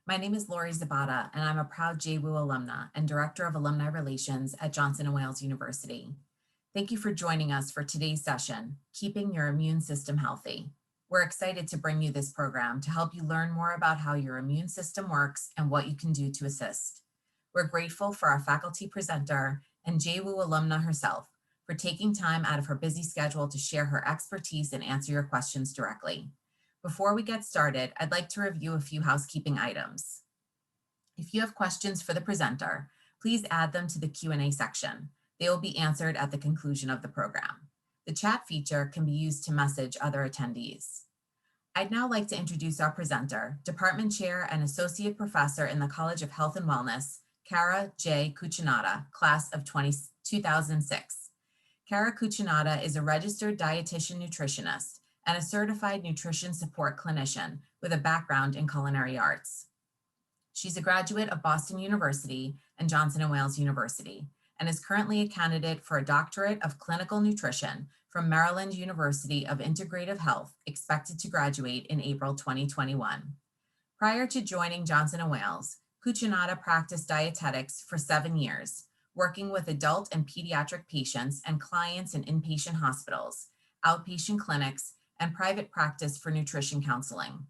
My name is Lori Zabata, and I'm a proud JWU alumna and Director of Alumni Relations at Johnson & Wales University. Thank you for joining us for today's session, Keeping Your Immune System Healthy. We're excited to bring you this program to help you learn more about how your immune system works and what you can do to assist. We're grateful for our faculty presenter and JWU alumna herself for taking time out of her busy schedule to share her expertise and answer your questions directly. Before we get started, I'd like to review a few housekeeping items. If you have questions for the presenter, please add them to the Q&A section. They will be answered at the conclusion of the program. The chat feature can be used to message other attendees. I'd now like to introduce our presenter, Department Chair and Associate Professor in the College of Health and Wellness, Cara J. Cucinotta, class of 2006. Cara Cucinotta is a registered dietitian nutritionist and a certified nutrition support clinician with a background in culinary arts. She's a graduate of Boston University and Johnson & Wales University and is currently a candidate for a doctorate of clinical nutrition from Maryland University of Integrative Health, expected to graduate in April 2021. Prior to joining Johnson & Wales, Cucinotta practiced dietetics for 7 years, working with adult and pediatric patients and clients in inpatient hospitals, outpatient clinics, and private practice for nutrition counseling.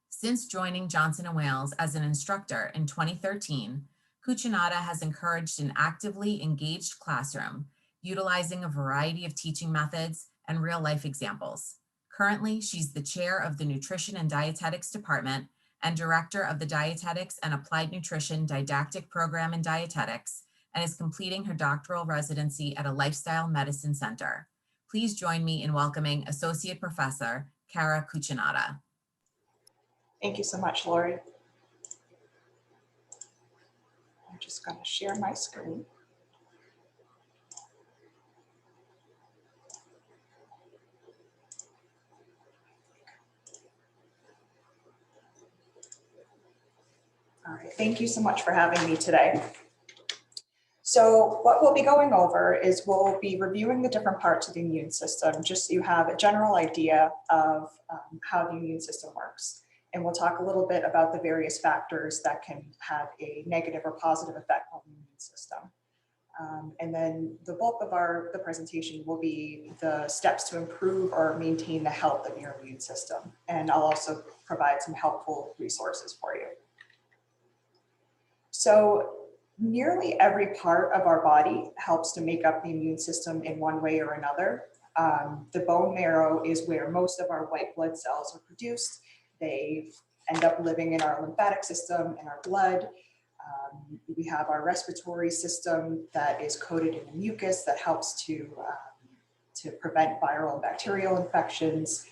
Since joining Johnson & Wales as an instructor in 2013, Cucinotta has encouraged an actively engaged classroom, utilizing a variety of teaching methods and real-life examples. Currently, she's the chair of the Nutrition and Dietetics Department and director of the Dietetics and Applied Nutrition Didactic Program in Dietetics, and is completing her doctoral residency at a lifestyle medicine center. Please join me in welcoming Associate Professor Cara Cucinotta. Thank you so much, Lori. I'm just going to share my screen. All right, thank you so much for having me today. So what we'll be going over is we'll be reviewing the different parts of the immune system, just so you have a general idea of how the immune system works. And we'll talk a little bit about the various factors that can have a negative or positive effect on the immune system. And then the bulk of the presentation will be the steps to improve or maintain the health of your immune system. And I'll also provide some helpful resources for you. So nearly every part of our body helps to make up the immune system in one way or another. The bone marrow is where most of our white blood cells are produced. They end up living in our lymphatic system and our blood. We have our respiratory system that is coated in a mucus that helps to prevent viral and bacterial infections.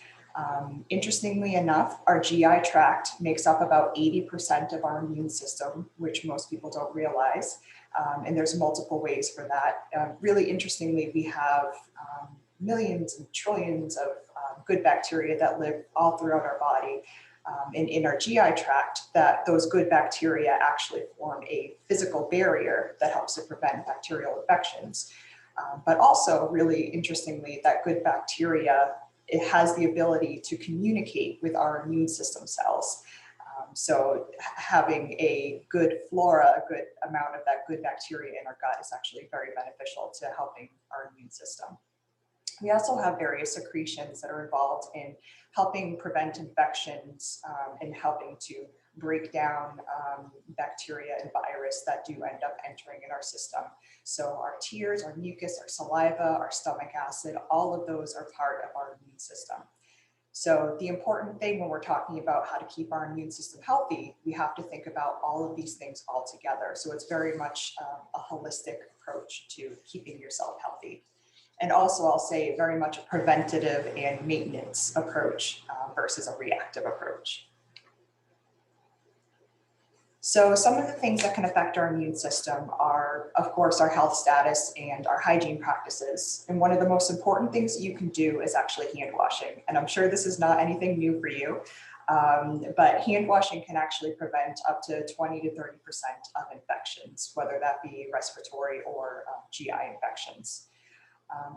Interestingly enough, our GI tract makes up about 80% of our immune system, which most people don't realize. And there's multiple ways for that. Really interestingly, we have millions and trillions of good bacteria that live all throughout our body. And in our GI tract, those good bacteria actually form a physical barrier that helps to prevent bacterial infections. But also, really interestingly, that good bacteria, it has the ability to communicate with our immune system cells. So having a good flora, a good amount of that good bacteria in our gut is actually very beneficial to helping our immune system. We also have various secretions that are involved in helping prevent infections and helping to break down bacteria and virus that do end up entering in our system. So our tears, our mucus, our saliva, our stomach acid, all of those are part of our immune system. So the important thing when we're talking about how to keep our immune system healthy, we have to think about all of these things all together. So it's very much a holistic approach to keeping yourself healthy. And also, I'll say very much a preventative and maintenance approach versus a reactive approach. So some of the things that can affect our immune system are, of course, our health status and our hygiene practices. And one of the most important things that you can do is actually hand washing. And I'm sure this is not anything new for you, but hand washing can actually prevent up to 20 to 30% of infections, whether that be respiratory or GI infections.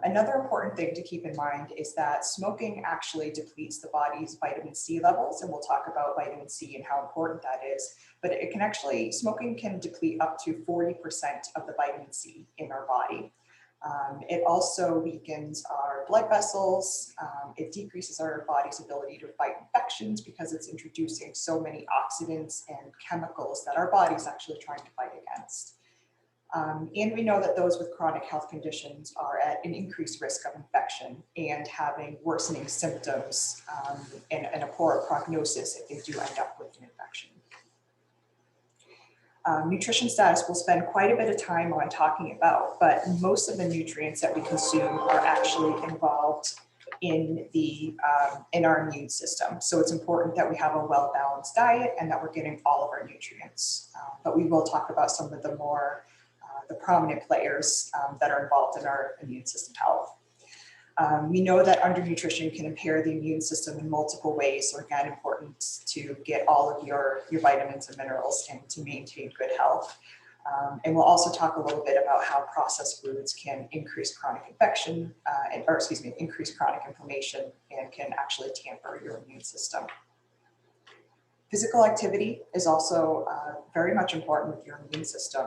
Another important thing to keep in mind is that smoking actually depletes the body's vitamin C levels, and we'll talk about vitamin C and how important that is. But it can actually, smoking can deplete up to 40% of the vitamin C in our body. It also weakens our blood vessels. It decreases our body's ability to fight infections because it's introducing so many oxidants and chemicals that our body's actually trying to fight against. And we know that those with chronic health conditions are at an increased risk of infection and having worsening symptoms and a poor prognosis if they do end up with an infection. Nutrition status we'll spend quite a bit of time on talking about, but most of the nutrients that we consume are actually involved in our immune system. So it's important that we have a well-balanced diet and that we're getting all of our nutrients. But we will talk about some of the more the prominent players that are involved in our immune system health. We know that undernutrition can impair the immune system in multiple ways, so again, important to get all of your vitamins and minerals and to maintain good health. And we'll also talk a little bit about how processed foods can increase chronic infection, increase chronic inflammation and can actually tamper your immune system. Physical activity is also very much important with your immune system.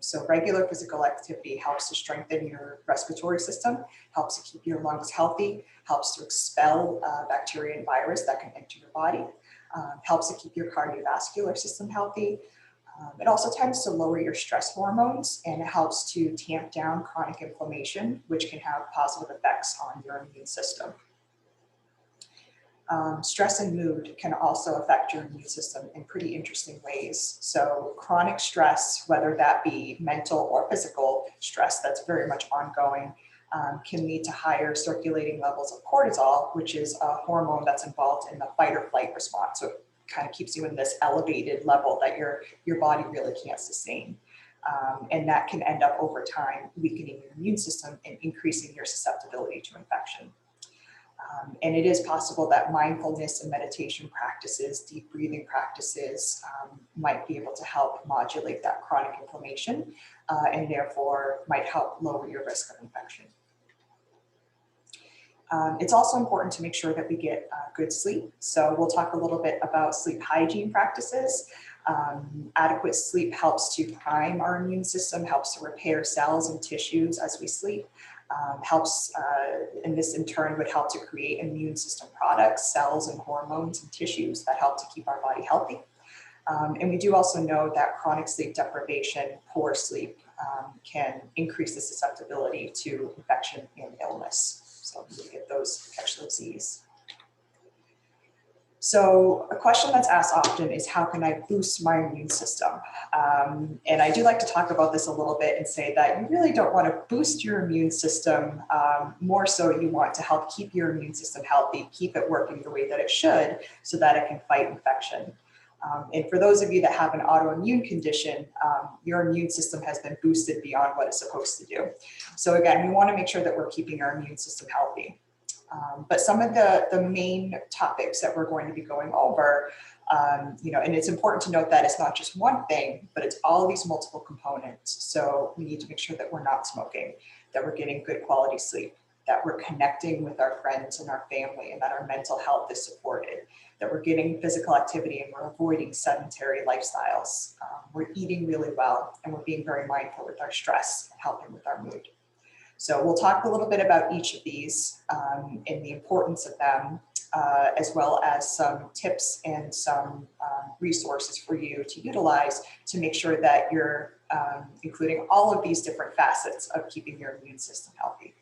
So regular physical activity helps to strengthen your respiratory system, helps to keep your lungs healthy, helps to expel bacteria and virus that can enter your body, helps to keep your cardiovascular system healthy. It also tends to lower your stress hormones and it helps to tamp down chronic inflammation, which can have positive effects on your immune system. Stress and mood can also affect your immune system in pretty interesting ways. So chronic stress, whether that be mental or physical stress that's very much ongoing, can lead to higher circulating levels of cortisol, which is a hormone that's involved in the fight or flight response. So it kind of keeps you in this elevated level that your body really can't sustain. And that can end up over time weakening your immune system and increasing your susceptibility to infection. And it is possible that mindfulness and meditation practices, deep breathing practices might be able to help modulate that chronic inflammation and therefore might help lower your risk of infection. It's also important to make sure that we get good sleep. So we'll talk a little bit about sleep hygiene practices. Adequate sleep helps to prime our immune system, helps to repair cells and tissues as we sleep. And this in turn would help to create immune system products, cells and hormones and tissues that help to keep our body healthy. And we do also know that chronic sleep deprivation, poor sleep, can increase the susceptibility to infection and illness. So we get catch those disease. So a question that's asked often is, how can I boost my immune system? And I do like to talk about this a little bit and say that you really don't want to boost your immune system. More so you want to help keep your immune system healthy, keep it working the way that it should so that it can fight infection. And for those of you that have an autoimmune condition, your immune system has been boosted beyond what it's supposed to do. So again, we want to make sure that we're keeping our immune system healthy. But some of the main topics that we're going to be going over, and it's important to note that it's not just one thing, but it's all these multiple components. So we need to make sure that we're not smoking, that we're getting good quality sleep, that we're connecting with our friends and our family, and that our mental health is supported, that we're getting physical activity and we're avoiding sedentary lifestyles. We're eating really well, and we're being very mindful with our stress and helping with our mood. So we'll talk a little bit about each of these and the importance of them, as well as some tips and some resources for you to utilize to make sure that you're including all of these different facets of keeping your immune system healthy.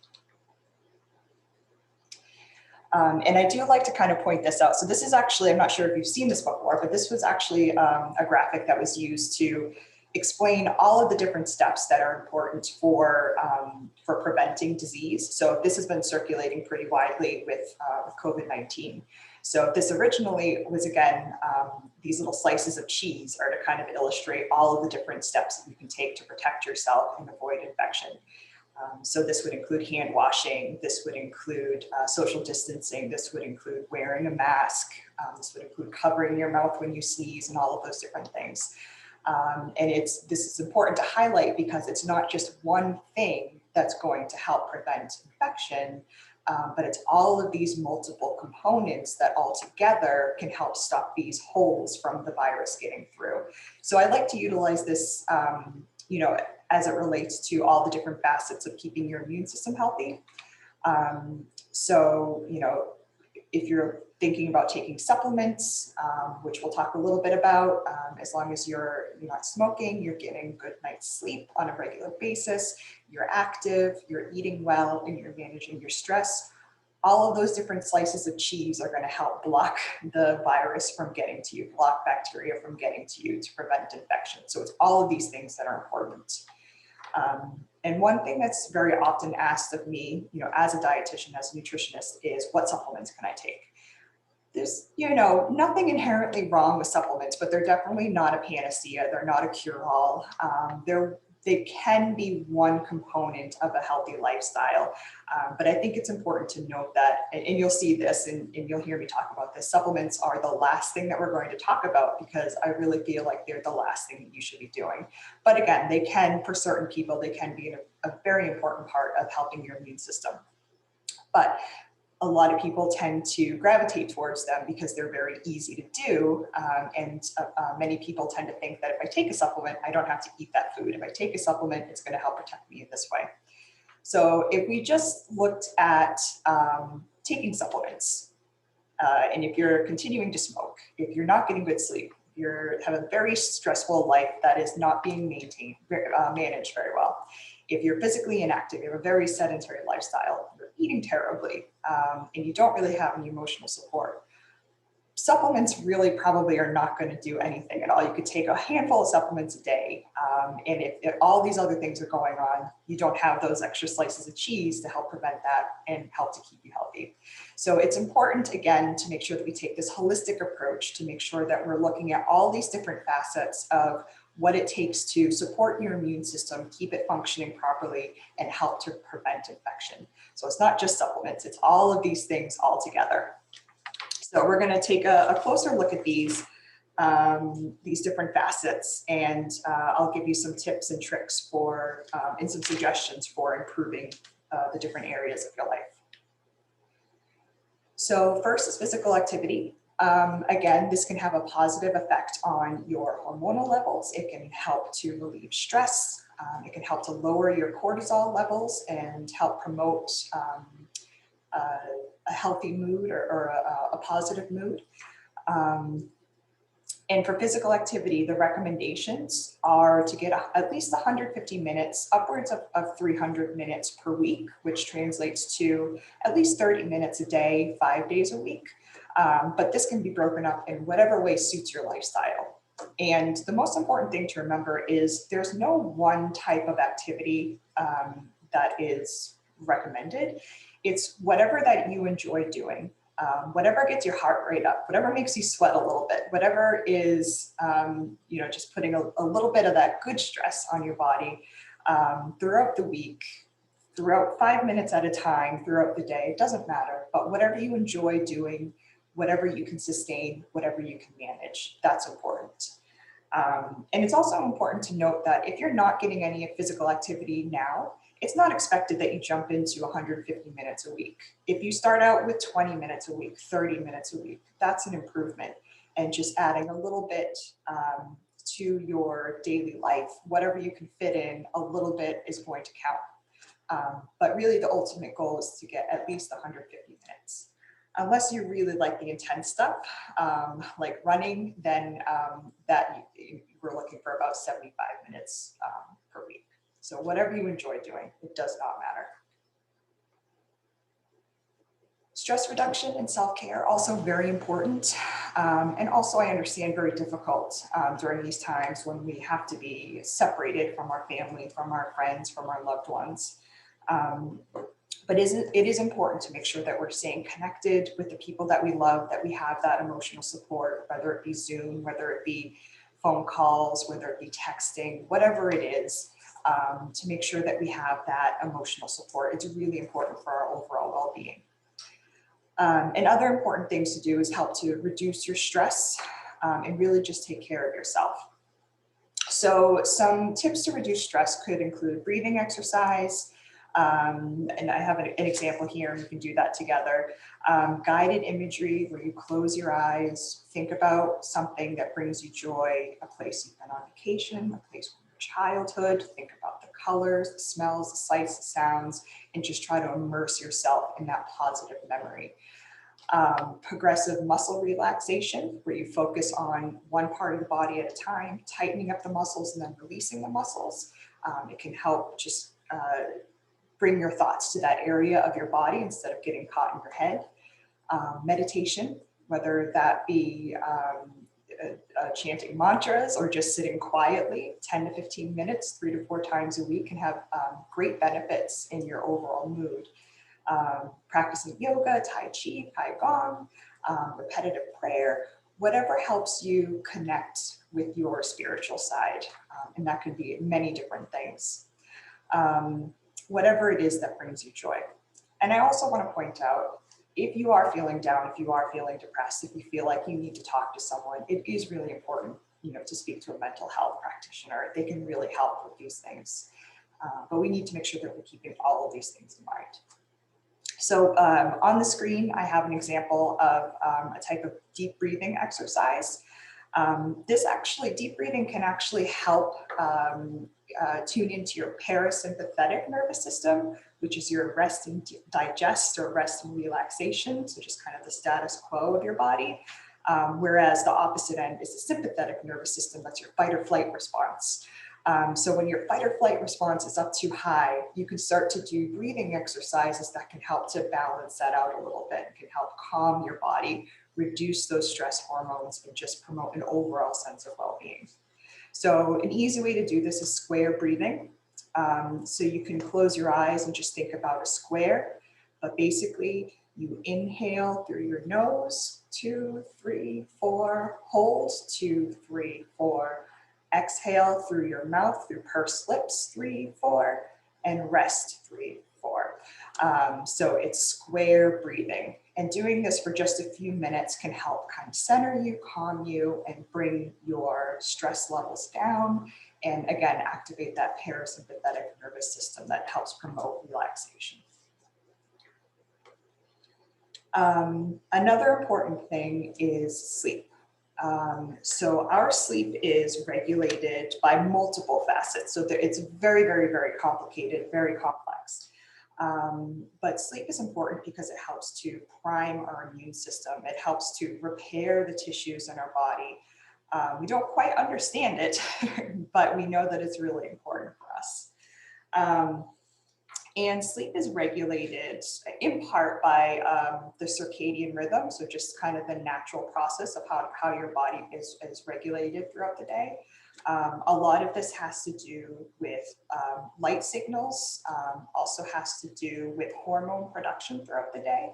And I do like to kind of point this out. So this is actually, I'm not sure if you've seen this before, but this was actually a graphic that was used to explain all of the different steps that are important for preventing disease. So this has been circulating pretty widely with COVID-19. So this originally was, again, these little slices of cheese are to kind of illustrate all of the different steps that you can take to protect yourself and avoid infection. So this would include hand washing, this would include social distancing, this would include wearing a mask, this would include covering your mouth when you sneeze and all of those different things. And this is important to highlight because it's not just one thing that's going to help prevent infection. But it's all of these multiple components that all together can help stop these holes from the virus getting through. So I like to utilize this, you know, as it relates to all the different facets of keeping your immune system healthy. So, you know, if you're thinking about taking supplements, which we'll talk a little bit about, as long as you're not smoking, you're getting a good night's sleep on a regular basis, you're active, you're eating well, and you're managing your stress, all of those different slices of cheese are going to help block the virus from getting to you, block bacteria from getting to you to prevent infection. So it's all of these things that are important. And one thing that's very often asked of me, you know, as a dietitian, as a nutritionist, is what supplements can I take? There's, you know, nothing inherently wrong with supplements, but they're definitely not a panacea. They're not a cure-all. They can be one component of a healthy lifestyle. But I think it's important to note that, and you'll see this and you'll hear me talk about this, supplements are the last thing that we're going to talk about because I really feel like they're the last thing that you should be doing. But again, they can, for certain people, they can be a very important part of helping your immune system. But a lot of people tend to gravitate towards them because they're very easy to do. Many people tend to think that if I take a supplement, I don't have to eat that food. If I take a supplement, it's going to help protect me in this way. So if we just looked at taking supplements, and if you're continuing to smoke, if you're not getting good sleep, you have a very stressful life that is not being managed very well. If you're physically inactive, you have a very sedentary lifestyle, you're eating terribly, and you don't really have any emotional support, supplements really probably are not going to do anything at all. You could take a handful of supplements a day, and if all these other things are going on, you don't have those extra slices of cheese to help prevent that and help to keep you healthy. So it's important, again, to make sure that we take this holistic approach to make sure that we're looking at all these different facets of what it takes to support your immune system, keep it functioning properly, and help to prevent infection. So it's not just supplements, it's all of these things all together. So we're going to take a closer look at these different facets, and I'll give you some tips and tricks for and some suggestions for improving the different areas of your life. So first is physical activity. Again, this can have a positive effect on your hormonal levels. It can help to relieve stress. It can help to lower your cortisol levels and help promote a healthy mood or a positive mood. And for physical activity, the recommendations are to get at least 150 minutes, upwards of 300 minutes per week, which translates to at least 30 minutes a day, 5 days a week. But this can be broken up in whatever way suits your lifestyle. And the most important thing to remember is there's no one type of activity that is recommended. It's whatever that you enjoy doing, whatever gets your heart rate up, whatever makes you sweat a little bit, whatever is, just putting a little bit of that good stress on your body throughout the week, throughout 5 minutes at a time, throughout the day, it doesn't matter, but whatever you enjoy doing, whatever you can sustain, whatever you can manage, that's important. And it's also important to note that if you're not getting any physical activity now, it's not expected that you jump into 150 minutes a week. If you start out with 20 minutes a week, 30 minutes a week, that's an improvement. And just adding a little bit to your daily life, whatever you can fit in, a little bit is going to count. But really the ultimate goal is to get at least 150 minutes. Unless you really like the intense stuff, like running, then we're looking for about 75 minutes per week. So whatever you enjoy doing, it does not matter. Stress reduction and self-care, also very important. And also I understand very difficult during these times when we have to be separated from our family, from our friends, from our loved ones. But it is important to make sure that we're staying connected with the people that we love, that we have that emotional support, whether it be Zoom, whether it be phone calls, whether it be texting, whatever it is, to make sure that we have that emotional support. It's really important for our overall well-being. And other important things to do is help to reduce your stress and really just take care of yourself. So some tips to reduce stress could include breathing exercise, And I have an example here, and we can do that together. Guided imagery where you close your eyes, think about something that brings you joy, a place you've been on vacation, a place from your childhood, think about the colors, the smells, the sights, the sounds, and just try to immerse yourself in that positive memory. Progressive muscle relaxation, where you focus on one part of the body at a time, tightening up the muscles and then releasing the muscles. It can help just bring your thoughts to that area of your body instead of getting caught in your head. Meditation, whether that be chanting mantras or just sitting quietly, 10 to 15 minutes, 3 to 4 times a week, can have great benefits in your overall mood. Practicing yoga, Tai Chi, Qigong, repetitive prayer, whatever helps you connect with your spiritual side. And that could be many different things. Whatever it is that brings you joy. And I also want to point out, if you are feeling down, if you are feeling depressed, if you feel like you need to talk to someone, it is really important, to speak to a mental health practitioner. They can really help with these things. But we need to make sure that we're keeping all of these things in mind. So on the screen, I have an example of a type of deep breathing exercise. Deep breathing can actually help tune into your parasympathetic nervous system, which is your rest and digest or rest and relaxation. So just kind of the status quo of your body. Whereas the opposite end is the sympathetic nervous system. That's your fight or flight response. So when your fight or flight response is up too high, you can start to do breathing exercises that can help to balance that out a little bit, can help calm your body, reduce those stress hormones, and just promote an overall sense of well-being. So an easy way to do this is square breathing. So you can close your eyes and just think about a square, but basically you inhale through your nose, 2, 3, 4, hold, 2, 3, 4, exhale through your mouth, through pursed lips, 3, 4, and rest, 3, 4. So it's square breathing. And doing this for just a few minutes can help kind of center you, calm you, and bring your stress levels down. And again, activate that parasympathetic nervous system that helps promote relaxation. Another important thing is sleep. So our sleep is regulated by multiple facets. So it's very, very, very complicated, very complex. But sleep is important because it helps to prime our immune system. It helps to repair the tissues in our body. We don't quite understand it, but we know that it's really important for us. And sleep is regulated in part by the circadian rhythm, so just kind of the natural process of how your body is regulated throughout the day. A lot of this has to do with light signals, also has to do with hormone production throughout the day.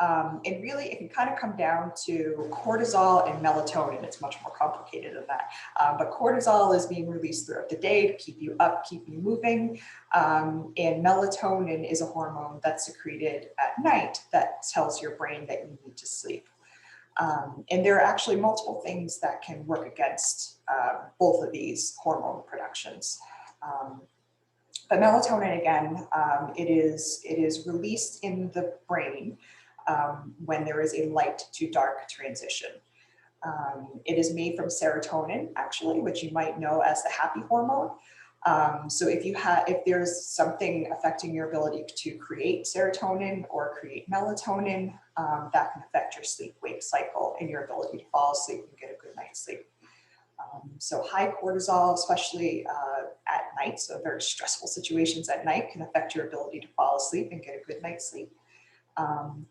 And really, it can kind of come down to cortisol and melatonin. It's much more complicated than that. But cortisol is being released throughout the day to keep you up, keep you moving. And melatonin is a hormone that's secreted at night that tells your brain that you need to sleep. And there are actually multiple things that can work against both of these hormone productions. But melatonin, again, it is released in the brain when there is a light to dark transition. It is made from serotonin, actually, which you might know as the happy hormone. So if there's something affecting your ability to create serotonin or create melatonin, that can affect your sleep-wake cycle and your ability to fall asleep and get a good night's sleep. So high cortisol, especially at night, so very stressful situations at night, can affect your ability to fall asleep and get a good night's sleep.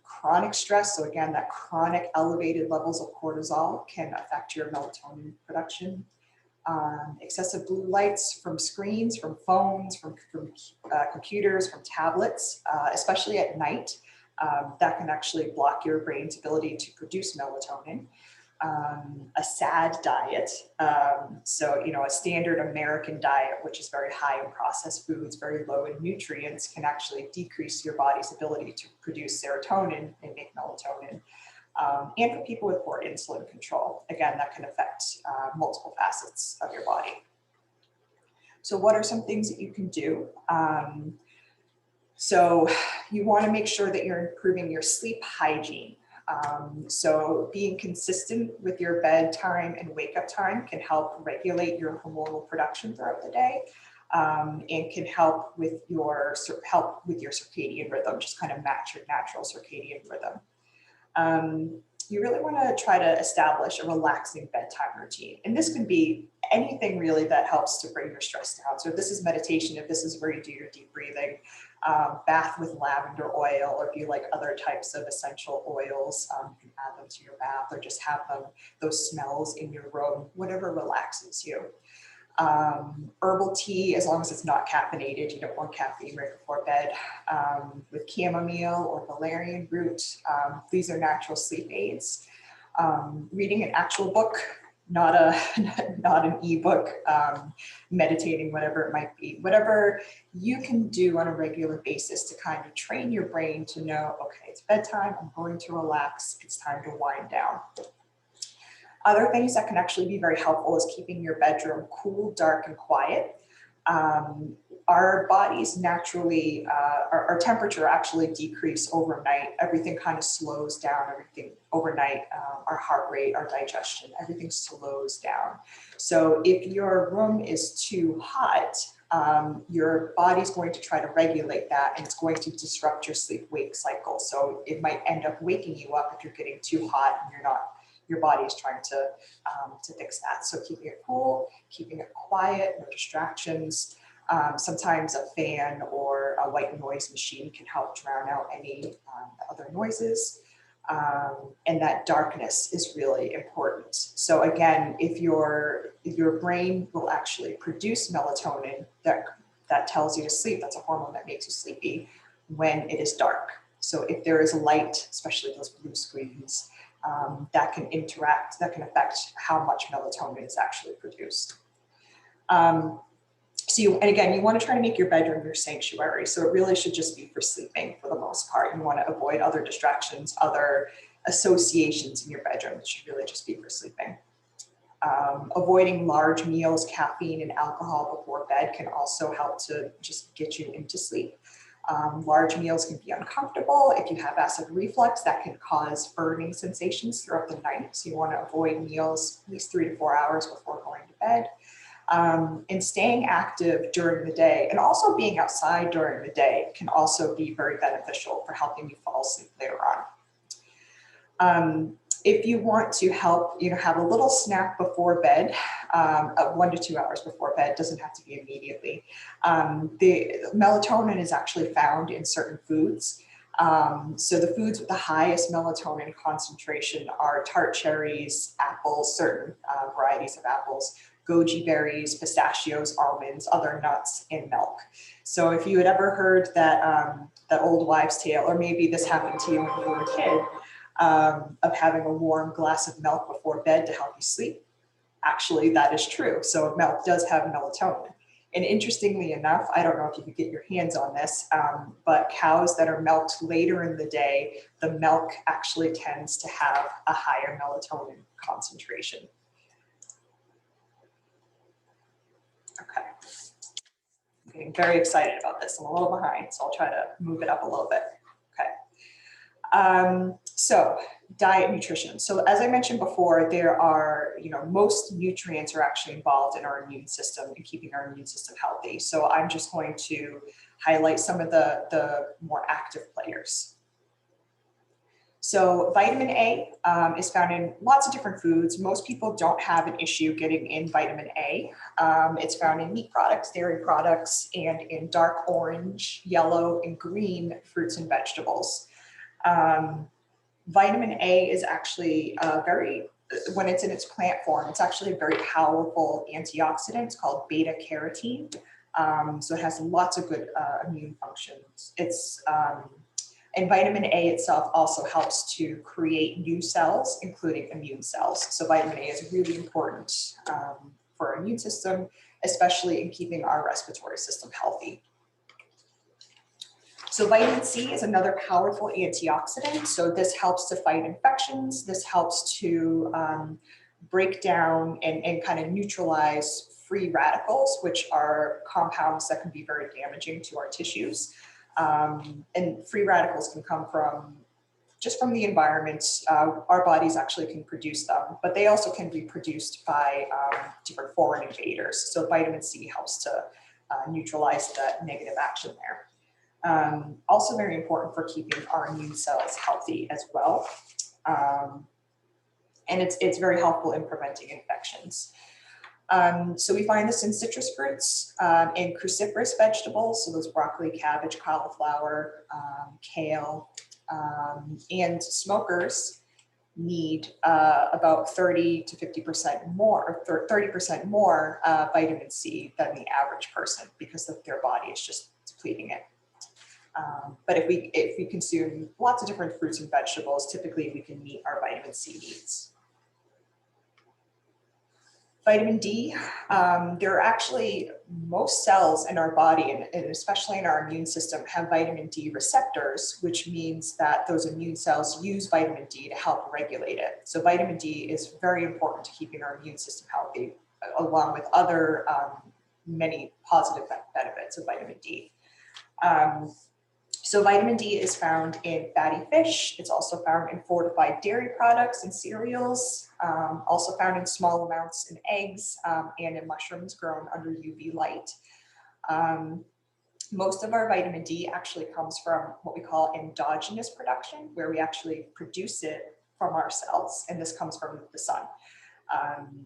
Chronic stress, so again, that chronic elevated levels of cortisol can affect your melatonin production. Excessive blue lights from screens, from phones, from computers, from tablets, especially at night, that can actually block your brain's ability to produce melatonin. A SAD diet, so a standard American diet, which is very high in processed foods, very low in nutrients, can actually decrease your body's ability to produce serotonin and make melatonin. And for people with poor insulin control, again, that can affect multiple facets of your body. So what are some things that you can do? So you want to make sure that you're improving your sleep hygiene. So being consistent with your bedtime and wake up time can help regulate your hormonal production throughout the day, and can help with your circadian rhythm, just kind of match your natural circadian rhythm. You really want to try to establish a relaxing bedtime routine. And this could be anything really that helps to bring your stress down. So if this is meditation, if this is where you do your deep breathing, bath with lavender oil, or if you like other types of essential oils, you can add them to your bath, or just have those smells in your room, whatever relaxes you. Herbal tea, as long as it's not caffeinated, you don't want caffeine right before bed, with chamomile or valerian root. These are natural sleep aids. Reading an actual book, not an ebook, meditating, whatever it might be, whatever you can do on a regular basis to kind of train your brain to know, okay, it's bedtime, I'm going to relax, it's time to wind down. Other things that can actually be very helpful is keeping your bedroom cool, dark, and quiet. Our bodies naturally, our temperature actually decrease overnight. Everything kind of slows down, everything overnight, our heart rate, our digestion, everything slows down. So if your room is too hot, your body's going to try to regulate that, and it's going to disrupt your sleep-wake cycle. So it might end up waking you up if you're getting too hot and your body is trying to fix that. So keeping it cool, keeping it quiet, no distractions. Sometimes a fan or a white noise machine can help drown out any other noises. And that darkness is really important. So again, if your brain will actually produce melatonin that tells you to sleep, that's a hormone that makes you sleepy when it is dark. So if there is light, especially those blue screens, that can affect how much melatonin is actually produced. And again, you want to try to make your bedroom your sanctuary. So it really should just be for sleeping for the most part. You want to avoid other distractions, other associations in your bedroom. It should really just be for sleeping. Avoiding large meals, caffeine, and alcohol before bed can also help to just get you into sleep. Large meals can be uncomfortable. If you have acid reflux, that can cause burning sensations throughout the night. So you want to avoid meals at least 3 to 4 hours before going to bed. And staying active during the day, and also being outside during the day, can also be very beneficial for helping you fall asleep later on. If you want to help, have a little snack before bed, 1 to 2 hours before bed, doesn't have to be immediately. The melatonin is actually found in certain foods. So the foods with the highest melatonin concentration are tart cherries, apples, certain varieties of apples, goji berries, pistachios, almonds, other nuts, and milk. So if you had ever heard that old wives' tale, or maybe this happened to you when you were a kid, of having a warm glass of milk before bed to help you sleep, actually that is true. So milk does have melatonin. And interestingly enough, I don't know if you could get your hands on this, but cows that are milked later in the day, the milk actually tends to have a higher melatonin concentration. Okay. I'm getting very excited about this. I'm a little behind, so I'll try to move it up a little bit. Okay. So diet, nutrition. So as I mentioned before, there are, most nutrients are actually involved in our immune system and keeping our immune system healthy. So I'm just going to highlight some of the more active players. So vitamin A is found in lots of different foods. Most people don't have an issue getting in vitamin A. It's found in meat products, dairy products, and in dark orange, yellow, and green fruits and vegetables. Vitamin A is actually when it's in its plant form, it's actually a very powerful antioxidant. It's called beta carotene. So it has lots of good immune functions. And vitamin A itself also helps to create new cells, including immune cells. So vitamin A is really important for our immune system, especially in keeping our respiratory system healthy. So vitamin C is another powerful antioxidant. So this helps to fight infections. This helps to break down and kind of neutralize free radicals, which are compounds that can be very damaging to our tissues. And free radicals can come from just from the environment. Our bodies actually can produce them, but they also can be produced by different foreign invaders. So vitamin C helps to neutralize the negative action there. Also very important for keeping our immune cells healthy as well. And it's very helpful in preventing infections. So we find this in citrus fruits, in cruciferous vegetables, so those broccoli, cabbage, cauliflower, kale, and smokers need about 30 to 50% more, or 30% more vitamin C than the average person because their body is just depleting it. But if we consume lots of different fruits and vegetables, typically we can meet our vitamin C needs. Vitamin D, there are actually, most cells in our body, and especially in our immune system, have vitamin D receptors, which means that those immune cells use vitamin D to help regulate it. So vitamin D is very important to keeping our immune system healthy, along with other many positive benefits of vitamin D. So vitamin D is found in fatty fish. It's also found in fortified dairy products and cereals, also found in small amounts in eggs and in mushrooms grown under UV light. Most of our vitamin D actually comes from what we call endogenous production, where we actually produce it from our cells, and this comes from the sun.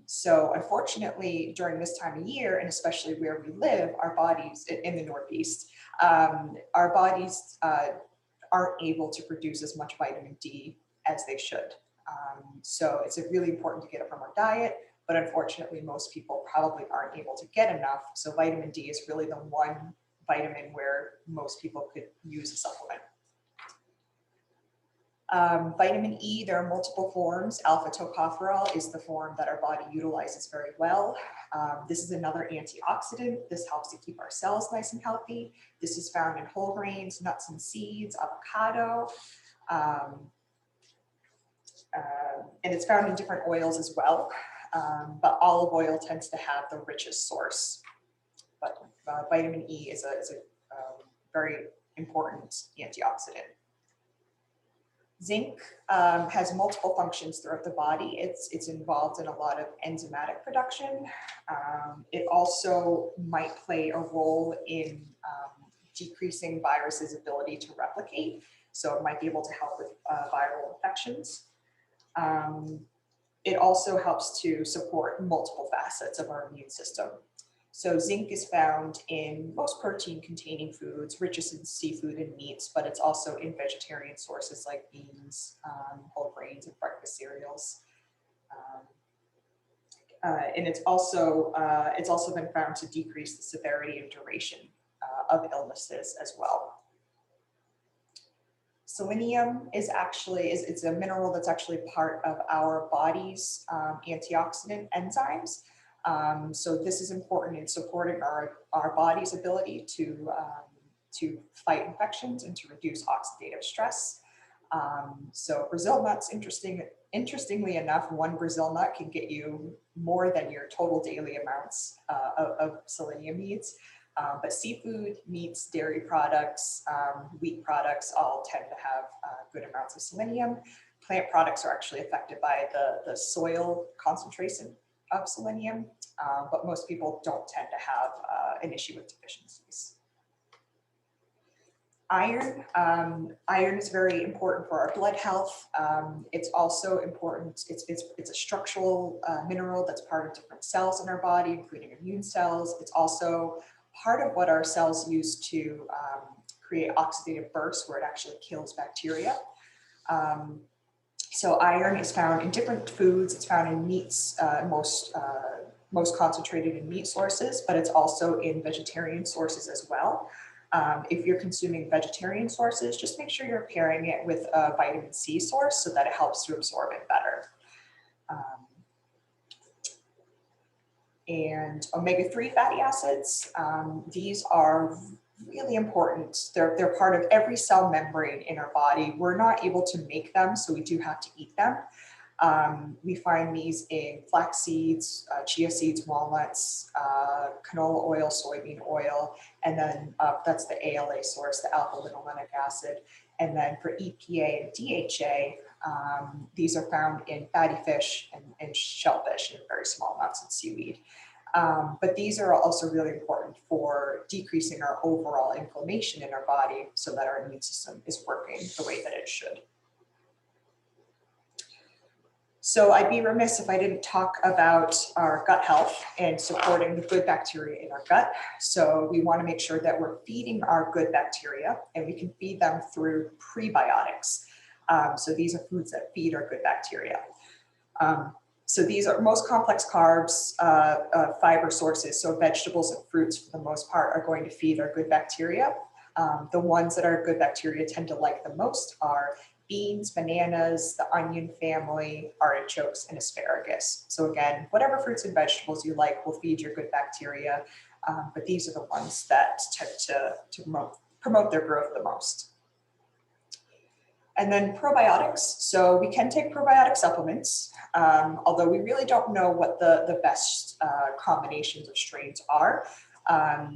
So unfortunately, during this time of year, and especially where we live, our bodies in the Northeast, our bodies aren't able to produce as much vitamin D as they should. So it's really important to get it from our diet, but unfortunately, most people probably aren't able to get enough. So vitamin D is really the one vitamin where most people could use a supplement. Vitamin E, there are multiple forms. Alpha tocopherol is the form that our body utilizes very well. This is another antioxidant. This helps to keep our cells nice and healthy. This is found in whole grains, nuts and seeds, avocado, and it's found in different oils as well. But olive oil tends to have the richest source. But vitamin E is a very important antioxidant. Zinc has multiple functions throughout the body. It's involved in a lot of enzymatic production. It also might play a role in decreasing viruses' ability to replicate. So it might be able to help with viral infections. It also helps to support multiple facets of our immune system. So zinc is found in most protein-containing foods, richest in seafood and meats, but it's also in vegetarian sources like beans, whole grains, and breakfast cereals. And it's also been found to decrease the severity and duration of illnesses as well. Selenium is it's a mineral that's actually part of our body's antioxidant enzymes. So this is important in supporting our body's ability to fight infections and to reduce oxidative stress. So Brazil nuts, interestingly enough, one Brazil nut can get you more than your total daily amounts of selenium needs. But seafood, meats, dairy products, wheat products all tend to have good amounts of selenium. Plant products are actually affected by the soil concentration of selenium, but most people don't tend to have an issue with deficiencies. Iron. Iron is very important for our blood health. It's also important, it's a structural mineral that's part of different cells in our body, including immune cells. It's also part of what our cells use to create oxidative bursts, where it actually kills bacteria. So iron is found in different foods. It's found in meats, most concentrated in meat sources, but it's also in vegetarian sources as well. If you're consuming vegetarian sources, just make sure you're pairing it with a vitamin C source so that it helps to absorb it better. And omega-3 fatty acids, these are really important. They're part of every cell membrane in our body. We're not able to make them, so we do have to eat them. We find these in flax seeds, chia seeds, walnuts, canola oil, soybean oil, and then that's the ALA source, the alpha-linolenic acid. And then for EPA and DHA, these are found in fatty fish and shellfish in very small amounts in seaweed. But these are also really important for decreasing our overall inflammation in our body so that our immune system is working the way that it should. So I'd be remiss if I didn't talk about our gut health and supporting the good bacteria in our gut. So we want to make sure that we're feeding our good bacteria, and we can feed them through prebiotics. So these are foods that feed our good bacteria. So these are most complex carbs, fiber sources. So vegetables and fruits, for the most part, are going to feed our good bacteria. The ones that our good bacteria tend to like the most are beans, bananas, the onion family, artichokes, and asparagus. So again, whatever fruits and vegetables you like will feed your good bacteria, but these are the ones that tend to promote their growth the most. And then probiotics. So we can take probiotic supplements, although we really don't know what the best combinations of strains are.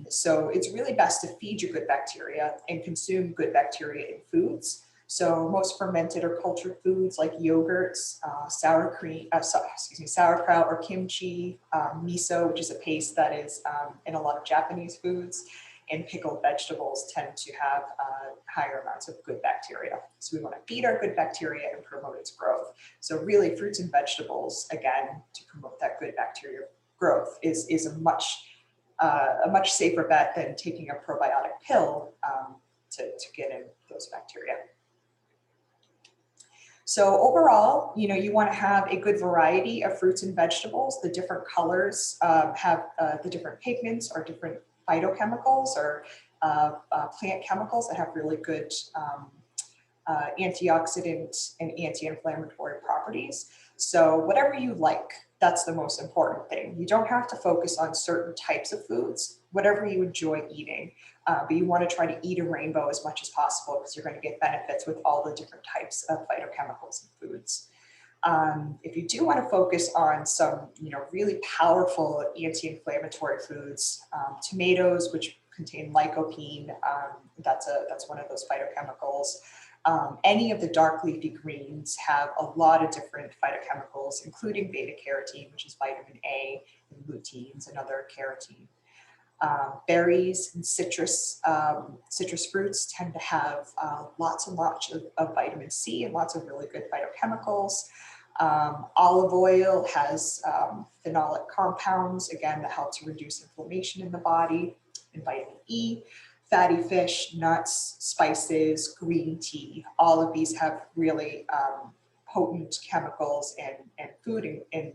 So it's really best to feed your good bacteria and consume good bacteria in foods. So most fermented or cultured foods like yogurts, sauerkraut or kimchi, miso, which is a paste that is in a lot of Japanese foods, and pickled vegetables tend to have higher amounts of good bacteria. So we want to feed our good bacteria and promote its growth. So really fruits and vegetables, again, to promote that good bacteria growth is a much safer bet than taking a probiotic pill to get in those bacteria. So overall, you want to have a good variety of fruits and vegetables. The different colors have the different pigments or different phytochemicals or plant chemicals that have really good antioxidant and anti-inflammatory properties. So whatever you like, that's the most important thing. You don't have to focus on certain types of foods, whatever you enjoy eating, but you want to try to eat a rainbow as much as possible because you're going to get benefits with all the different types of phytochemicals in foods. If you do want to focus on some, really powerful anti-inflammatory foods, tomatoes, which contain lycopene, that's one of those phytochemicals. Any of the dark leafy greens have a lot of different phytochemicals, including beta carotene, which is vitamin A, and luteins, another carotene. Berries and citrus fruits tend to have lots and lots of vitamin C and lots of really good phytochemicals. Olive oil has phenolic compounds, again, that help to reduce inflammation in the body, and vitamin E. Fatty fish, nuts, spices, green tea, all of these have really potent chemicals and food and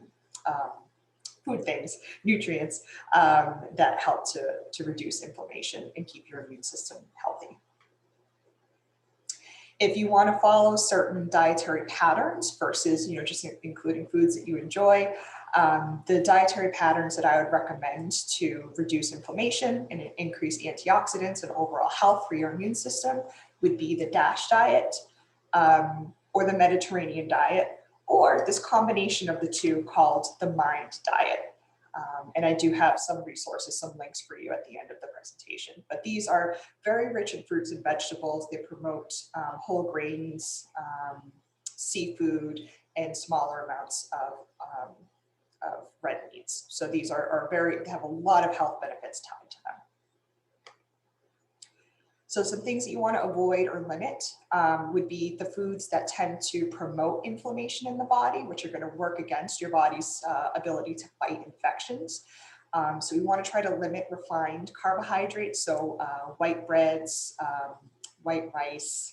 food things, nutrients that help to reduce inflammation and keep your immune system healthy. If you want to follow certain dietary patterns versus, just including foods that you enjoy, the dietary patterns that I would recommend to reduce inflammation and increase antioxidants and overall health for your immune system would be the DASH diet or the Mediterranean diet, or this combination of the two called the MIND diet. And I do have some resources, some links for you at the end of the presentation. But these are very rich in fruits and vegetables. They promote whole grains, seafood, and smaller amounts of red meats. So these they have a lot of health benefits tied to them. So some things that you want to avoid or limit would be the foods that tend to promote inflammation in the body, which are going to work against your body's ability to fight infections. So we want to try to limit refined carbohydrates, so white breads, white rice,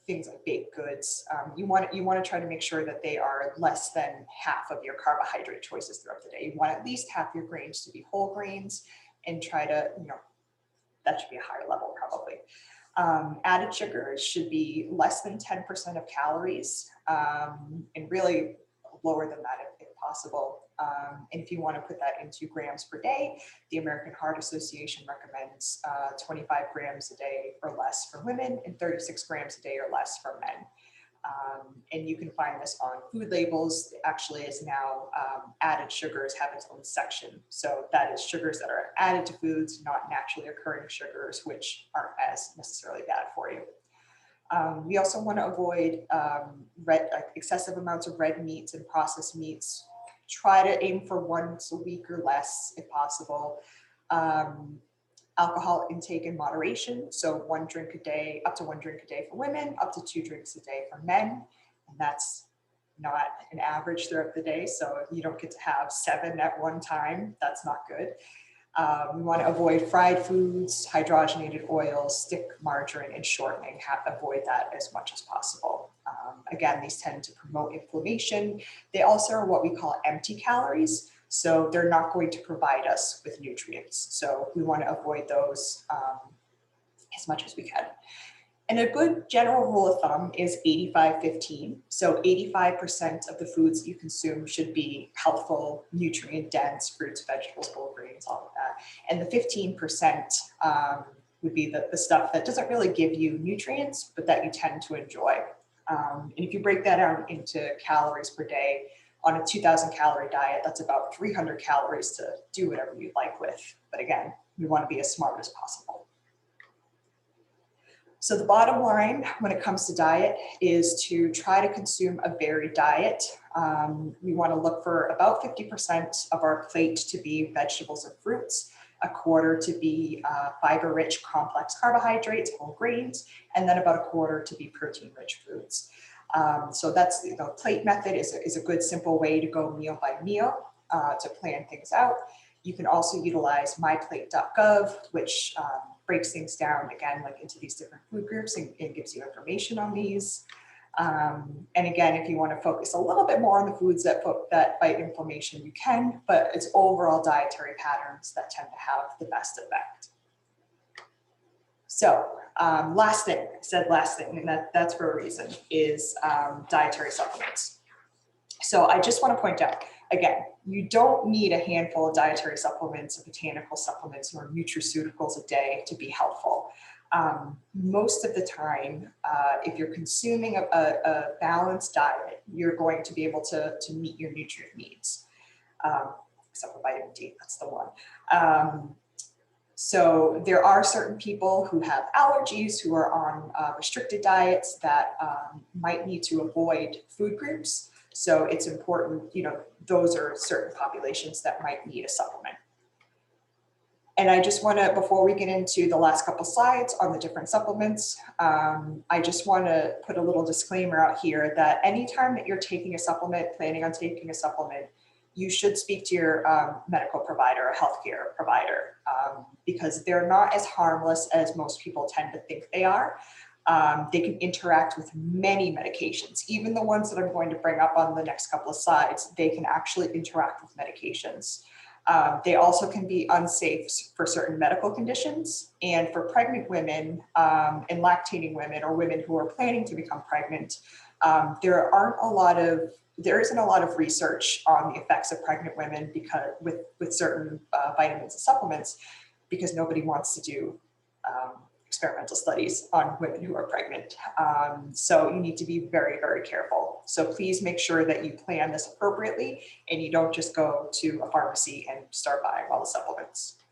things like baked goods. You want to try to make sure that they are less than half of your carbohydrate choices throughout the day. You want at least half your grains to be whole grains, and try to, that should be a higher level probably. Added sugars should be less than 10% of calories, and really lower than that if possible. And if you want to put that into grams per day, the American Heart Association recommends 25 grams a day or less for women and 36 grams a day or less for men. And you can find this on food labels. It actually is now added sugars have its own section. So that is sugars that are added to foods, not naturally occurring sugars, which aren't as necessarily bad for you. We also want to avoid excessive amounts of red meats and processed meats. Try to aim for once a week or less if possible. Alcohol intake in moderation. So 1 drink a day, up to 1 drink a day for women, up to 2 drinks a day for men. And that's not an average throughout the day. So if you don't get to have 7 at one time, that's not good. We want to avoid fried foods, hydrogenated oils, stick margarine, and shortening. Avoid that as much as possible. Again, these tend to promote inflammation. They also are what we call empty calories. So they're not going to provide us with nutrients. So we want to avoid those as much as we can. And a good general rule of thumb is 85-15. So 85% of the foods that you consume should be healthful, nutrient dense, fruits, vegetables, whole grains, all of that. And the 15% would be the stuff that doesn't really give you nutrients, but that you tend to enjoy. And if you break that down into calories per day, on a 2,000 calorie diet, that's about 300 calories to do whatever you'd like with. But again, we want to be as smart as possible. So the bottom line when it comes to diet is to try to consume a varied diet. We want to look for about 50% of our plate to be vegetables and fruits, a quarter to be fiber-rich complex carbohydrates, whole grains, and then about a quarter to be protein-rich foods. So that's the plate method is a good simple way to go meal by meal to plan things out. You can also utilize myplate.gov, which breaks things down again like into these different food groups and gives you information on these. And again, if you want to focus a little bit more on the foods that fight inflammation, you can, but it's overall dietary patterns that tend to have the best effect. So last thing, I said last thing, and that's for a reason, is dietary supplements. So I just want to point out, again, you don't need a handful of dietary supplements or botanical supplements or nutraceuticals a day to be helpful. Most of the time, if you're consuming a balanced diet, you're going to be able to meet your nutrient needs, except for vitamin D, that's the one. So there are certain people who have allergies, who are on restricted diets that might need to avoid food groups. So it's important, those are certain populations that might need a supplement. And I just want to, before we get into the last couple slides on the different supplements, I just want to put a little disclaimer out here that anytime that you're taking a supplement, planning on taking a supplement, you should speak to your medical provider, a healthcare provider, because they're not as harmless as most people tend to think they are. They can interact with many medications. Even the ones that I'm going to bring up on the next couple of slides, they can actually interact with medications. They also can be unsafe for certain medical conditions. And for pregnant women and lactating women or women who are planning to become pregnant, there isn't a lot of research on the effects of pregnant women because with certain vitamins and supplements, because nobody wants to do experimental studies on women who are pregnant. So you need to be very, very careful. So please make sure that you plan this appropriately and you don't just go to a pharmacy and start buying all the supplements.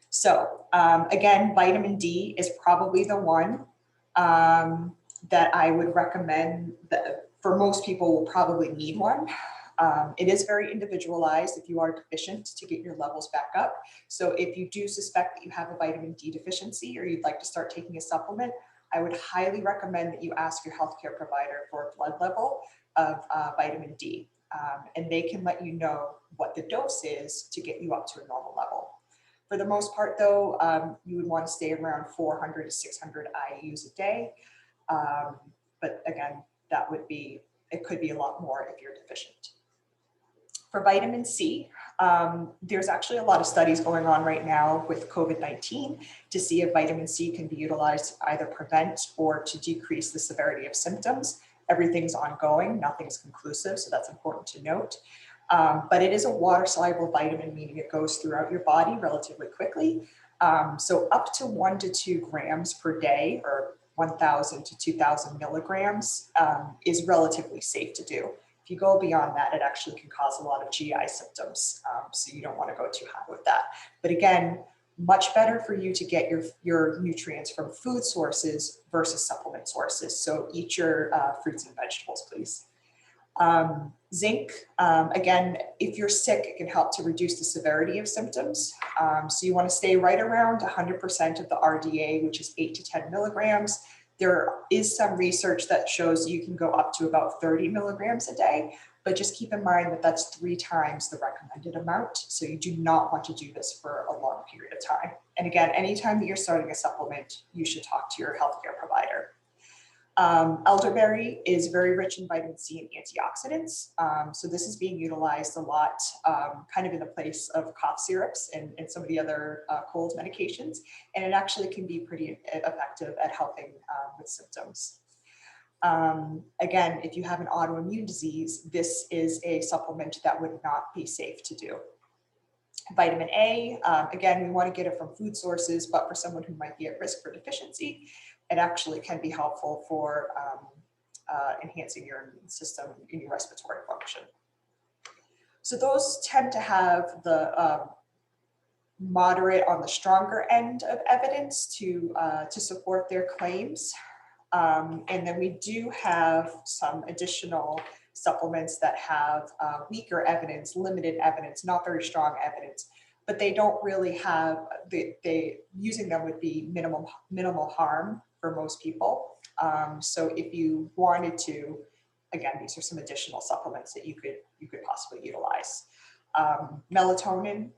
So again, vitamin D is probably the one that I would recommend that for most people will probably need one. It is very individualized if you are deficient to get your levels back up. So if you do suspect that you have a vitamin D deficiency or you'd like to start taking a supplement, I would highly recommend that you ask your healthcare provider for a blood level of vitamin D. And they can let you know what the dose is to get you up to a normal level. For the most part though, you would want to stay around 400 to 600 IUs a day. But again, it could be a lot more if you're deficient. For vitamin C, there's actually a lot of studies going on right now with COVID-19 to see if vitamin C can be utilized to either prevent or to decrease the severity of symptoms. Everything's ongoing, nothing's conclusive, so that's important to note. But it is a water-soluble vitamin, meaning it goes throughout your body relatively quickly. So up to 1 to 2 grams per day, or 1,000 to 2,000 milligrams is relatively safe to do. If you go beyond that, it actually can cause a lot of GI symptoms. So you don't want to go too high with that. But again, much better for you to get your nutrients from food sources versus supplement sources. So eat your fruits and vegetables, please. Zinc, again, if you're sick, it can help to reduce the severity of symptoms. So you want to stay right around 100% of the RDA, which is 8 to 10 milligrams. There is some research that shows you can go up to about 30 milligrams a day, but just keep in mind that that's 3 times the recommended amount. So you do not want to do this for a long period of time. And again, anytime that you're starting a supplement, you should talk to your healthcare provider. Elderberry is very rich in vitamin C and antioxidants. So this is being utilized a lot, kind of in the place of cough syrups and some of the other cold medications. And it actually can be pretty effective at helping with symptoms. Again, if you have an autoimmune disease, this is a supplement that would not be safe to do. Vitamin A, again, we want to get it from food sources, but for someone who might be at risk for deficiency, it actually can be helpful for enhancing your immune system and your respiratory function. So those tend to have the moderate on the stronger end of evidence to support their claims. And then we do have some additional supplements that have weaker evidence, limited evidence, not very strong evidence, but they don't really have, using them would be minimal harm for most people. So if you wanted to, again, these are some additional supplements that you could possibly utilize. Melatonin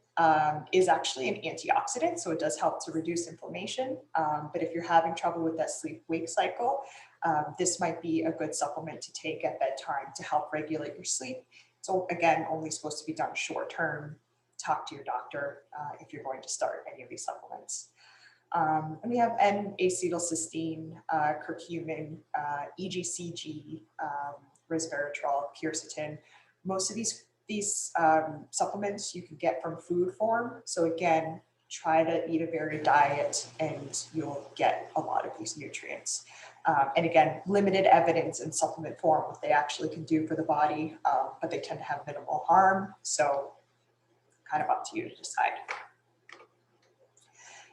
is actually an antioxidant, so it does help to reduce inflammation. But if you're having trouble with that sleep-wake cycle, this might be a good supplement to take at bedtime to help regulate your sleep. So again, only supposed to be done short-term. Talk to your doctor if you're going to start any of these supplements. And we have N-acetylcysteine, curcumin, EGCG, resveratrol, quercetin. Most of these supplements you can get from food form. So again, try to eat a varied diet and you'll get a lot of these nutrients. And again, limited evidence in supplement form, what they actually can do for the body, but they tend to have minimal harm. So kind of up to you to decide.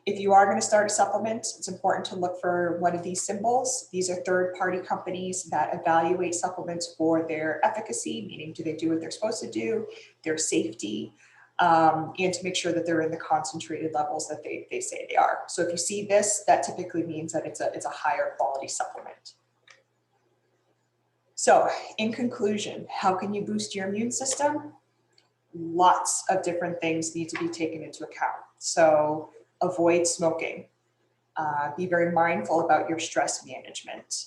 If you are going to start a supplement, it's important to look for one of these symbols. These are third-party companies that evaluate supplements for their efficacy, meaning do they do what they're supposed to do, their safety, and to make sure that they're in the concentrated levels that they say they are. So if you see this, that typically means that it's a higher quality supplement. So in conclusion, how can you boost your immune system? Lots of different things need to be taken into account. So avoid smoking, be very mindful about your stress management,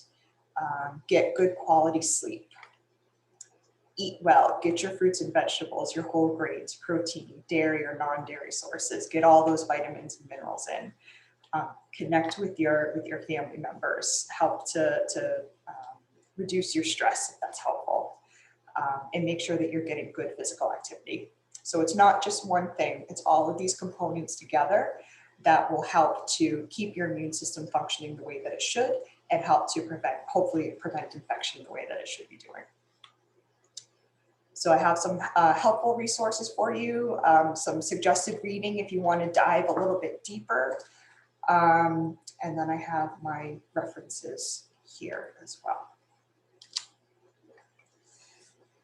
get good quality sleep, eat well, get your fruits and vegetables, your whole grains, protein, dairy or non-dairy sources, get all those vitamins and minerals in, connect with your family members, help to reduce your stress if that's helpful, and make sure that you're getting good physical activity. So it's not just one thing, it's all of these components together that will help to keep your immune system functioning the way that it should and help to hopefully prevent infection the way that it should be doing. So I have some helpful resources for you, some suggested reading if you want to dive a little bit deeper. And then I have my references here as well.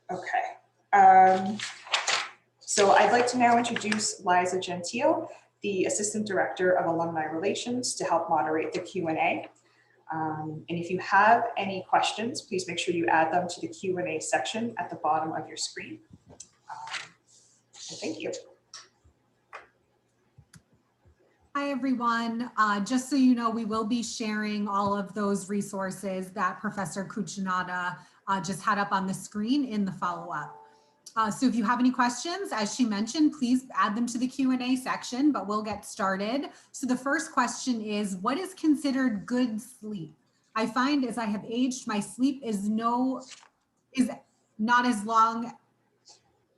Okay. So I'd like to now introduce Liza Gentile, the Assistant Director of Alumni Relations, to help moderate the Q&A. And if you have any questions, please make sure you add them to the Q&A section at the bottom of your screen. And thank you. Hi, everyone. Just so you know, we will be sharing all of those resources that Professor Cucinotta just had up on the screen in the follow-up. So if you have any questions, as she mentioned, please add them to the Q&A section, but we'll get started. So the first question is, what is considered good sleep? I find as I have aged, my sleep is not as long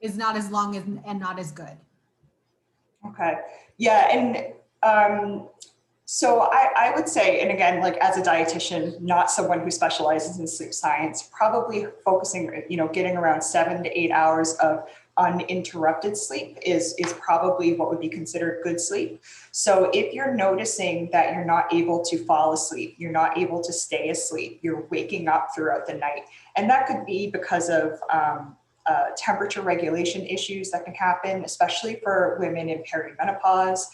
and not as good. Okay. Yeah, and So I would say, and again, like as a dietitian, not someone who specializes in sleep science, probably focusing, getting around 7 to 8 hours of uninterrupted sleep is probably what would be considered good sleep. So if you're noticing that you're not able to fall asleep, you're not able to stay asleep, you're waking up throughout the night, and that could be because of temperature regulation issues that can happen, especially for women in perimenopause.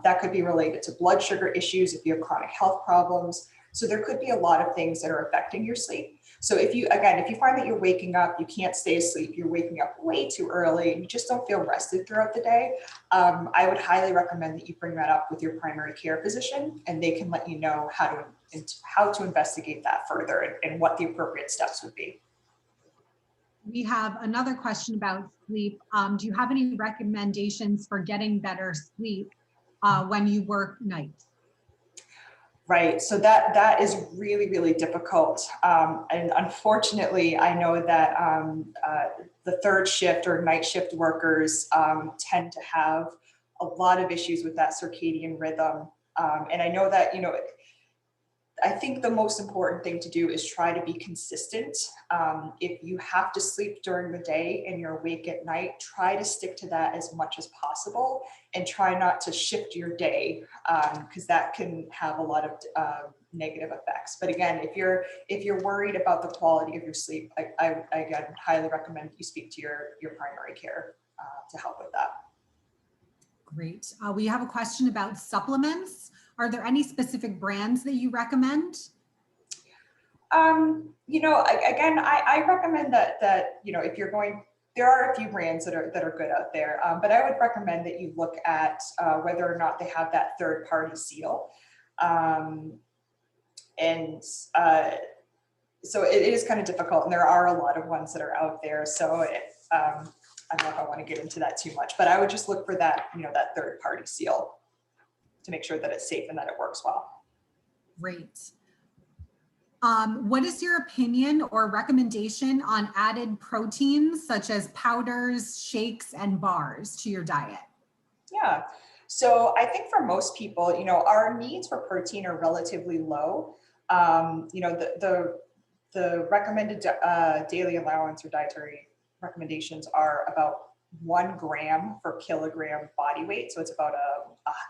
That could be related to blood sugar issues if you have chronic health problems. So there could be a lot of things that are affecting your sleep. So if you find that you're waking up, you can't stay asleep, you're waking up way too early, and you just don't feel rested throughout the day, I would highly recommend that you bring that up with your primary care physician, and they can let you know how to investigate that further and what the appropriate steps would be. We have another question about sleep. Do you have any recommendations for getting better sleep when you work nights? Right. So that is really, really difficult. And unfortunately, I know that the third shift or night shift workers tend to have a lot of issues with that circadian rhythm. And I know that, I think the most important thing to do is try to be consistent. If you have to sleep during the day and you're awake at night, try to stick to that as much as possible and try not to shift your day, because that can have a lot of negative effects. But again, if you're worried about the quality of your sleep, I again highly recommend you speak to your primary care to help with that. Great. We have a question about supplements. Are there any specific brands that you recommend? Again, I recommend that if you're going, there are a few brands that are good out there, but I would recommend that you look at whether or not they have that third-party seal, so it is kind of difficult, and there are a lot of ones that are out there. So I don't know if I want to get into that too much, but I would just look for that that third-party seal to make sure that it's safe and that it works well. Great. What is your opinion or recommendation on added proteins such as powders, shakes, and bars to your diet? Yeah. So I think for most people, our needs for protein are relatively low. The recommended daily allowance or dietary recommendations are about 1 gram per kilogram body weight. So it's about a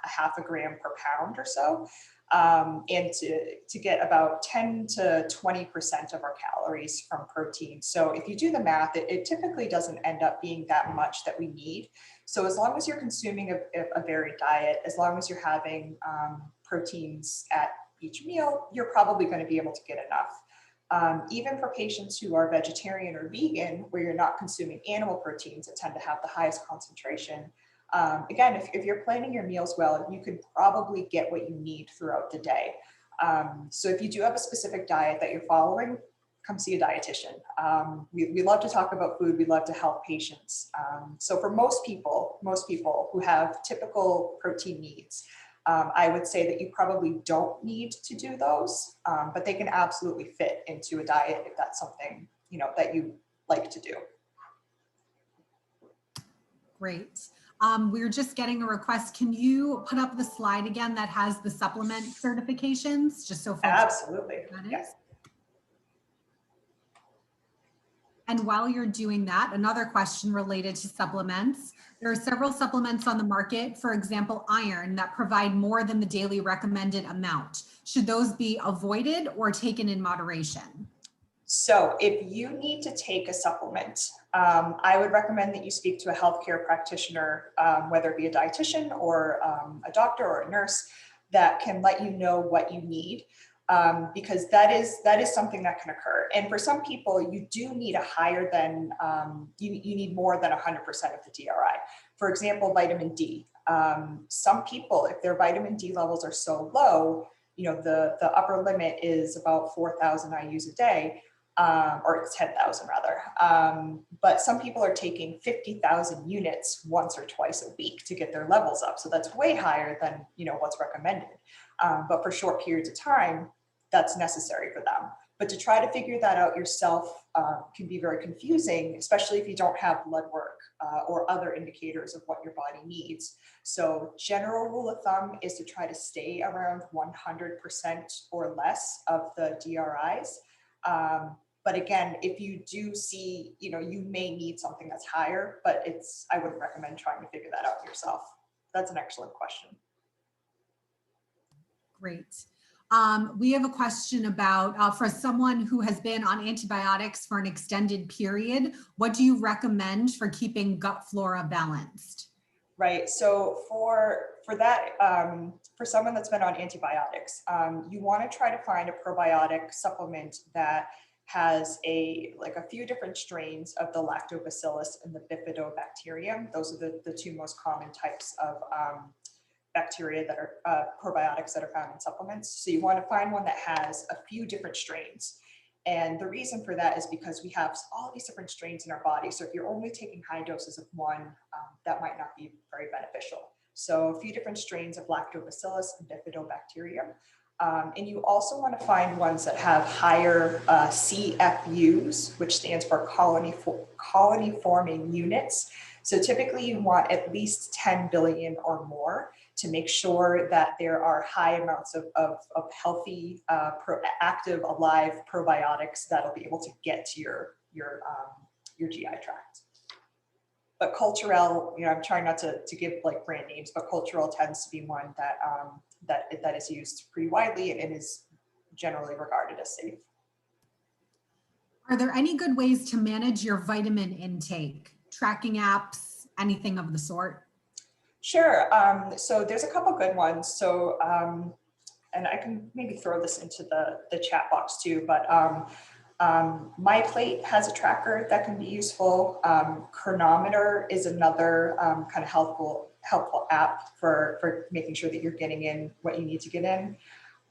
half a gram per pound or so. And to get about 10 to 20% of our calories from protein. So if you do the math, it typically doesn't end up being that much that we need. So as long as you're consuming a varied diet, as long as you're having proteins at each meal, you're probably going to be able to get enough. Even for patients who are vegetarian or vegan, where you're not consuming animal proteins that tend to have the highest concentration. Again, if you're planning your meals well, you could probably get what you need throughout the day. So if you do have a specific diet that you're following, come see a dietitian. We love to talk about food. We love to help patients. So for most people who have typical protein needs, I would say that you probably don't need to do those, but they can absolutely fit into a diet if that's something that you like to do. Great. We're just getting a request. Can you put up the slide again that has the supplement certifications, just so folks Absolutely. know what that is? Yes. And while you're doing that, another question related to supplements. There are several supplements on the market, for example, iron, that provide more than the daily recommended amount. Should those be avoided or taken in moderation? So if you need to take a supplement, I would recommend that you speak to a healthcare practitioner, whether it be a dietitian or a doctor or a nurse that can let you know what you need. Because that is something that can occur. And for some people, you do need a higher than, you need more than 100% of the DRI. For example, vitamin D. Some people, if their vitamin D levels are so low, the upper limit is about 4,000 IUs a day, or 10,000 rather. But some people are taking 50,000 units once or twice a week to get their levels up. So that's way higher than what's recommended. But for short periods of time, that's necessary for them. But to try to figure that out yourself can be very confusing, especially if you don't have blood work or other indicators of what your body needs. So general rule of thumb is to try to stay around 100% or less of the DRIs. But again, if you do see, you may need something that's higher, but I wouldn't recommend trying to figure that out yourself. That's an excellent question. Great. We have a question about, for someone who has been on antibiotics for an extended period, what do you recommend for keeping gut flora balanced? Right. So for that, for someone that's been on antibiotics, you want to try to find a probiotic supplement that has a few different strains of the lactobacillus and the bifidobacterium. Those are the two most common types of bacteria that are probiotics that are found in supplements. So you want to find one that has a few different strains. And the reason for that is because we have all these different strains in our body. So if you're only taking high doses of one, that might not be very beneficial. So a few different strains of lactobacillus and bifidobacterium. And you also want to find ones that have higher CFUs, which stands for colony forming units. So typically you want at least 10 billion or more to make sure that there are high amounts of healthy, active, alive probiotics that'll be able to get to your GI tract. But Culturelle, I'm trying not to give brand names, but Culturelle tends to be one that is used pretty widely and is generally regarded as safe. Are there any good ways to manage your vitamin intake? Tracking apps, anything of the sort? Sure. So there's a couple good ones. So, and I can maybe throw this into the chat box too, but MyPlate has a tracker that can be useful. Chronometer is another kind of helpful app for making sure that you're getting in what you need to get in.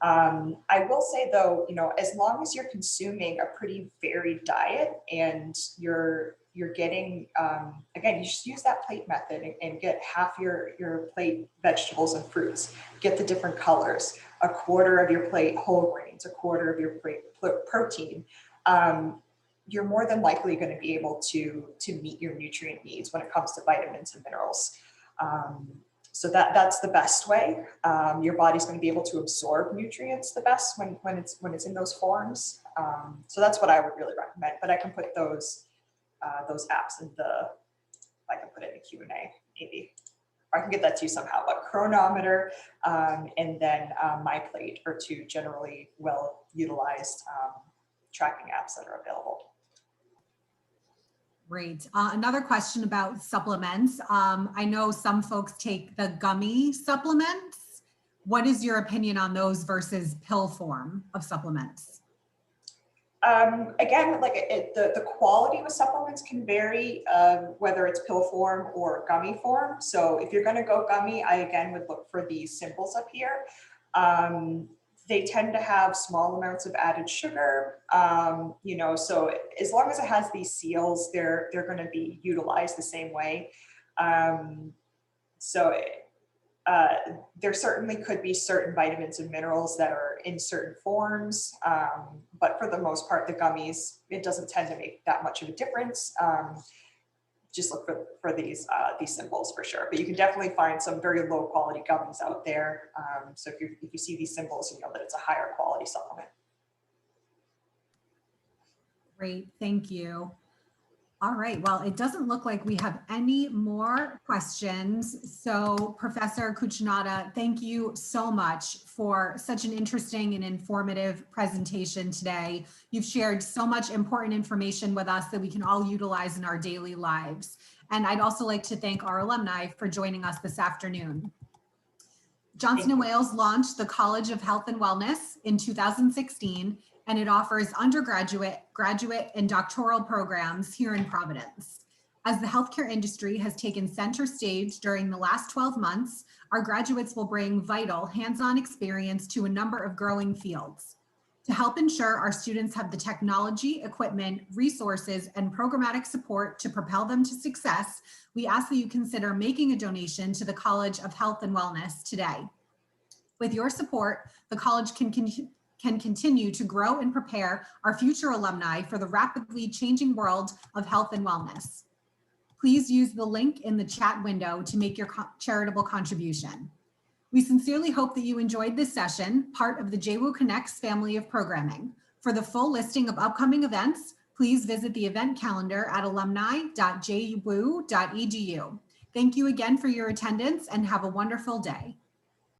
I will say though, as long as you're consuming a pretty varied diet and you're getting, again, you just use that plate method and get half your plate vegetables and fruits, get the different colors, a quarter of your plate whole grains, a quarter of your plate protein. You're more than likely going to be able to meet your nutrient needs when it comes to vitamins and minerals. So that's the best way. Your body's going to be able to absorb nutrients the best when it's in those forms. So that's what I would really recommend. But I can put those apps I can put it in a Q&A maybe. Or I can get that to you somehow. But Chronometer and then MyPlate are two generally well utilized tracking apps that are available. Great. Another question about supplements. I know some folks take the gummy supplements. What is your opinion on those versus pill form of supplements? Again, the quality with supplements can vary, whether it's pill form or gummy form. So if you're going to go gummy, I again would look for these symbols up here. They tend to have small amounts of added sugar, so as long as it has these seals, they're going to be utilized the same way. There certainly could be certain vitamins and minerals that are in certain forms, but for the most part, the gummies, it doesn't tend to make that much of a difference. Just look for these symbols for sure. But you can definitely find some very low quality gummies out there. So if you see these symbols, you know that it's a higher quality supplement. Great, thank you. All right, well, it doesn't look like we have any more questions. So Professor Cucinotta, thank you so much for such an interesting and informative presentation today. You've shared so much important information with us that we can all utilize in our daily lives. And I'd also like to thank our alumni for joining us this afternoon. Johnson & Wales launched the College of Health and Wellness in 2016, and it offers undergraduate, graduate, and doctoral programs here in Providence. As the healthcare industry has taken center stage during the last 12 months, our graduates will bring vital hands-on experience to a number of growing fields. To help ensure our students have the technology, equipment, resources, and programmatic support to propel them to success, we ask that you consider making a donation to the College of Health and Wellness today. With your support, the college can can continue to grow and prepare our future alumni for the rapidly changing world of health and wellness. Please use the link in the chat window to make your charitable contribution. We sincerely hope that you enjoyed this session, part of the JWU Connects family of programming. For the full listing of upcoming events, please visit the event calendar at alumni.jwu.edu. Thank you again for your attendance and have a wonderful day.